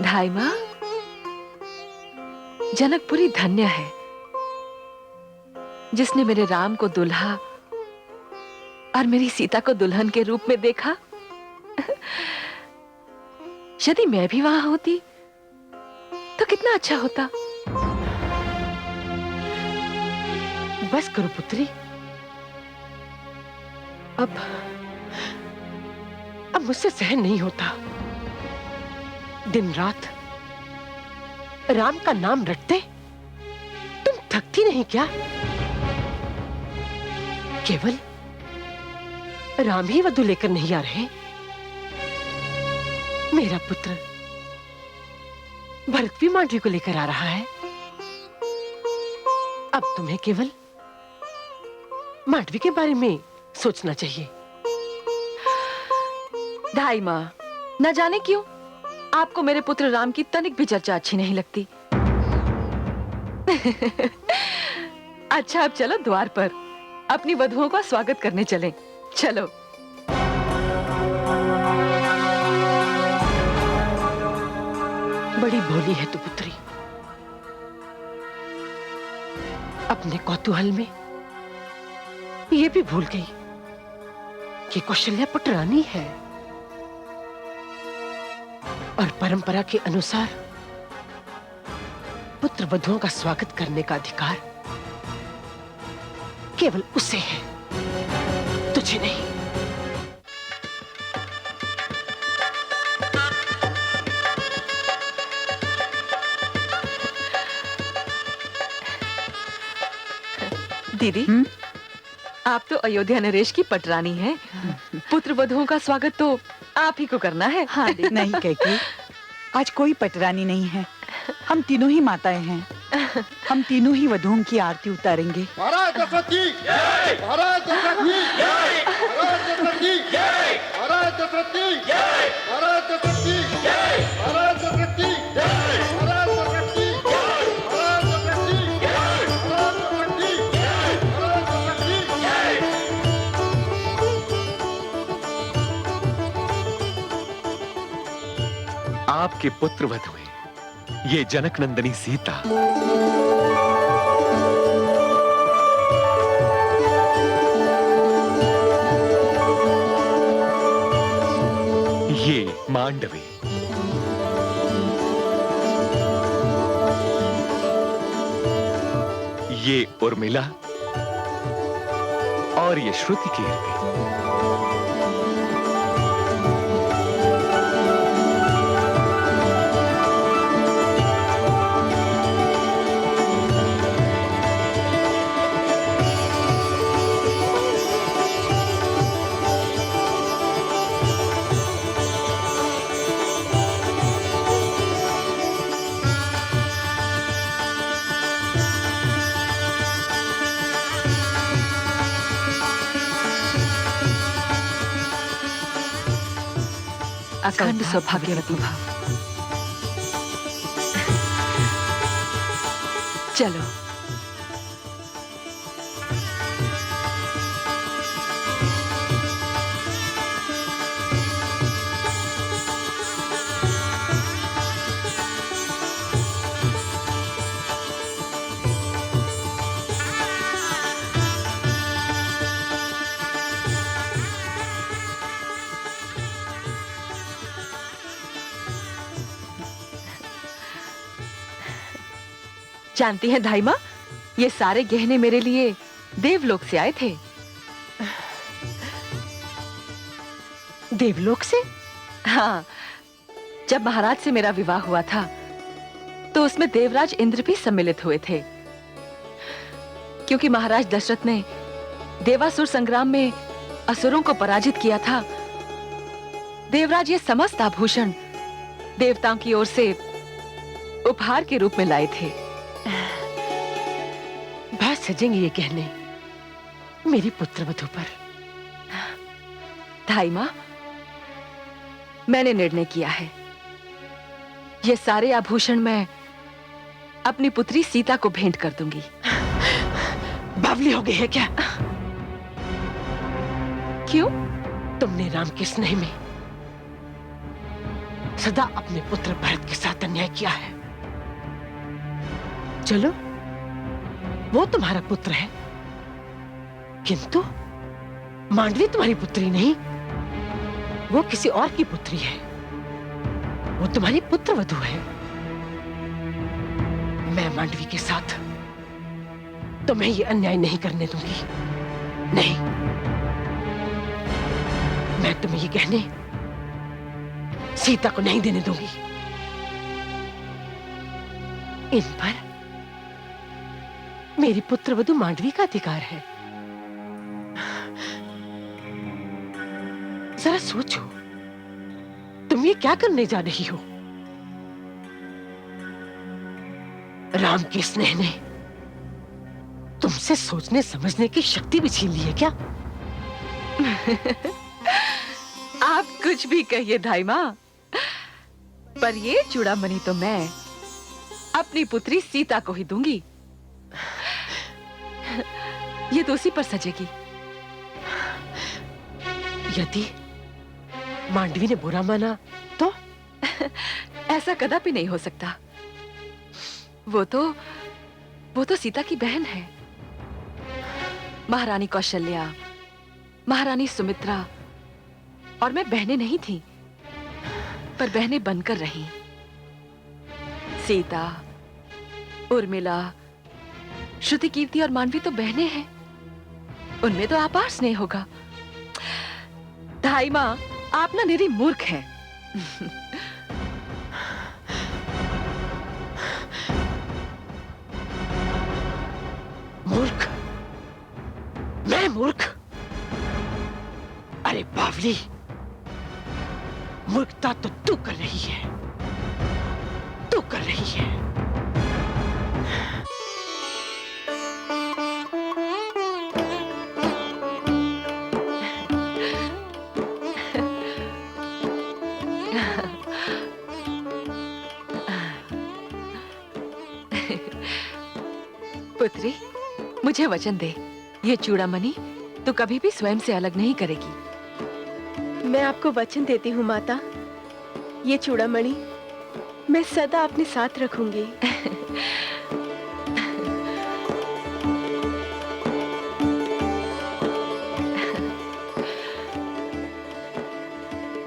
ढाई माँ, जनकपुरी धन्य है जिसने मेरे राम को दुल्हा और मेरी सीता को दुल्हन के रूप में देखा। यदि मैं भी वहां होती तो कितना अच्छा होता। बस करो पुत्री, अब मुझसे सहन नहीं होता। दिन रात राम का नाम रटते तुम थकती नहीं क्या? केवल राम ही वधू लेकर नहीं आ रहे, मेरा पुत्र भरत भी मांडवी को लेकर आ रहा है। अब तुम्हें केवल मांडवी के बारे में सोचना चाहिए। ढाई माँ, न जाने क्यों आपको मेरे पुत्र राम की तनिक भी चर्चा अच्छी नहीं लगती। अच्छा, अब चलो द्वार पर अपनी वधुओं का स्वागत करने चलें। चलो। बड़ी भोली है तू पुत्री। अपने कौतूहल में ये भी भूल गई कि कौशल्या पुटरानी है और परंपरा के अनुसार पुत्र वधुओं का स्वागत करने का अधिकार केवल उसे है, तुझे नहीं। दीदी, आप तो अयोध्या नरेश की पटरानी हैं। पुत्र वधुओं का स्वागत तो आप ही को करना है। हाँ दीदी। नहीं कैके, आज कोई पटरानी नहीं है, हम तीनों ही माताएं हैं। हम तीनों ही वधुओं की आरती उतारेंगे। महाराज दशरथ जी जय, महाराज दशरथ जी जय, महाराज दशरथ जी जय, महाराज दशरथ जी जय, महाराज दशरथ जी जय, महाराज दशरथ जी जय, महाराज दशरथ जी जय, महाराज दशरथ जी जय, महाराज दशरथ जी जय, महाराज दशरथ जी जय। आपके पुत्र वधुएं, ये जनक नंदिनी सीता, ये मांडवी, ये उर्मिला और ये श्रुति कीर्ति। अखंड सौभाग्यवती भव। चलो। जानती हैं ढाई माँ, ये सारे गहने मेरे लिए देवलोक से आए थे। देवलोक से? हाँ, जब महाराज से मेरा विवाह हुआ था तो उसमें देवराज इंद्र भी सम्मिलित हुए थे। क्योंकि महाराज दशरथ ने देवासुर संग्राम में असुरों को पराजित किया था, देवराज ये समस्त आभूषण देवताओं की ओर से उपहार के रूप में लाए थे। बहुत सजेंगे ये गहने मेरी पुत्रवधू पर। ढाई माँ, मैंने निर्णय किया है, ये सारे आभूषण मैं अपनी पुत्री सीता को भेंट कर दूंगी। बावली हो गई है क्या? क्यों? तुमने राम के स्नेह में सदा अपने पुत्र भरत के साथ अन्याय किया है। चलो, वो तुम्हारा पुत्र है, किंतु मांडवी तुम्हारी पुत्री नहीं, वो किसी और की पुत्री है। वो तुम्हारी पुत्रवधू है। मैं मांडवी के साथ तुम्हें ये अन्याय नहीं करने दूंगी। नहीं, मैं तुम्हें ये गहने सीता को नहीं देने दूंगी। इन पर मेरी पुत्रवधू मांडवी का अधिकार है। जरा सोचो, तुम ये क्या करने जा रही हो? राम के स्नेह ने तुमसे सोचने समझने की शक्ति भी छीन ली है क्या? आप कुछ भी कहिए धाई माँ, पर ये चूड़ामणि तो मैं अपनी पुत्री सीता को ही दूंगी। ये तो उसी पर सजेगी। यदि मांडवी ने बुरा माना तो? ऐसा कदापि नहीं हो सकता। वो तो सीता की बहन है। महारानी कौशल्या, महारानी सुमित्रा और मैं बहनें नहीं थी, पर बहनें बनकर रही। सीता, उर्मिला, श्रुति, कीर्ति और मांडवी तो बहनें हैं। उनमें तो अपार स्नेह होगा। धाई माँ, आप ना निरी मूर्ख हैं। मूर्ख? मैं मूर्ख? अरे बावली, मूर्खता तो तू कर रही है, तू कर रही है। पुत्री, मुझे वचन दे, ये चूड़ामणि तू कभी भी स्वयं से अलग नहीं करेगी। मैं आपको वचन देती हूँ माता, ये चूड़ामणि मैं सदा अपने साथ रखूंगी।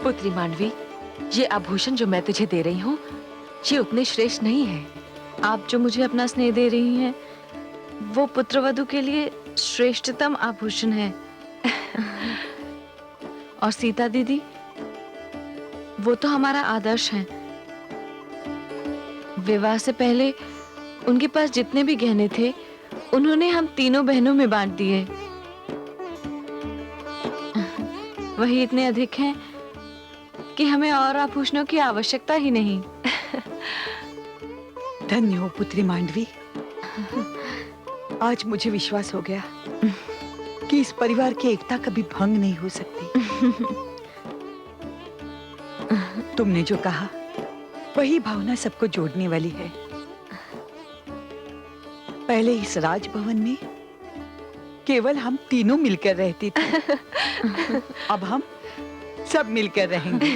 पुत्री मांडवी, ये आभूषण जो मैं तुझे दे रही हूँ, ये उतने श्रेष्ठ नहीं है। आप जो मुझे अपना स्नेह दे रही हैं, वो पुत्रवधू के लिए श्रेष्ठतम आभूषण है। और सीता दीदी, वो तो हमारा आदर्श है। विवाह से पहले उनके पास जितने भी गहने थे, उन्होंने हम तीनों बहनों में बांट दिए। वही इतने अधिक हैं कि हमें और आभूषणों की आवश्यकता ही नहीं। धन्य हो पुत्री मांडवी। आज मुझे विश्वास हो गया कि इस परिवार की एकता कभी भंग नहीं हो सकती। तुमने जो कहा, वही भावना सबको जोड़ने वाली है। पहले इस राजभवन में केवल हम तीनों मिलकर रहती थी, अब हम सब मिलकर रहेंगे।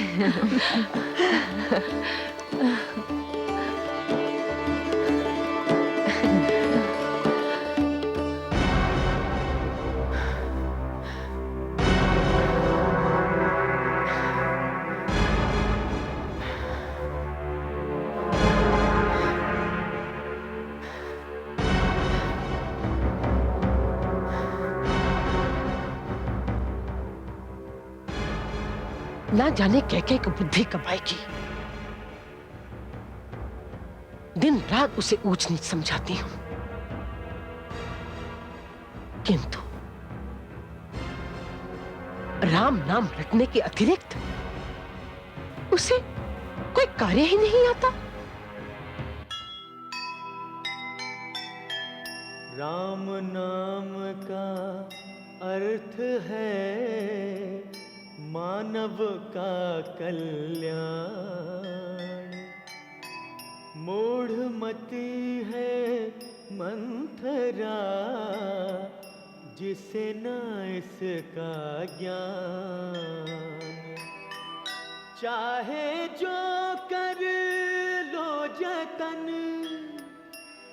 ना जाने कैके को बुद्धि कब आएगी। दिन रात उसे ऊंच नीच समझाती हूं, किंतु राम नाम रटने के अतिरिक्त उसे कोई कार्य ही नहीं आता। राम नाम का अर्थ है मानव का कल्याण। मूढ़ मति है मंथरा जिसे न इसका ज्ञान। चाहे जो कर लो जतन,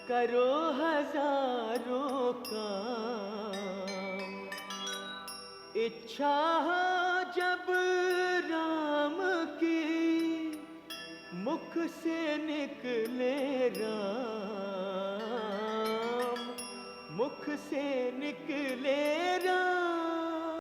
करो हजारों काम, इच्छा हो जब राम की, मुख से निकले राम, मुख से निकले राम।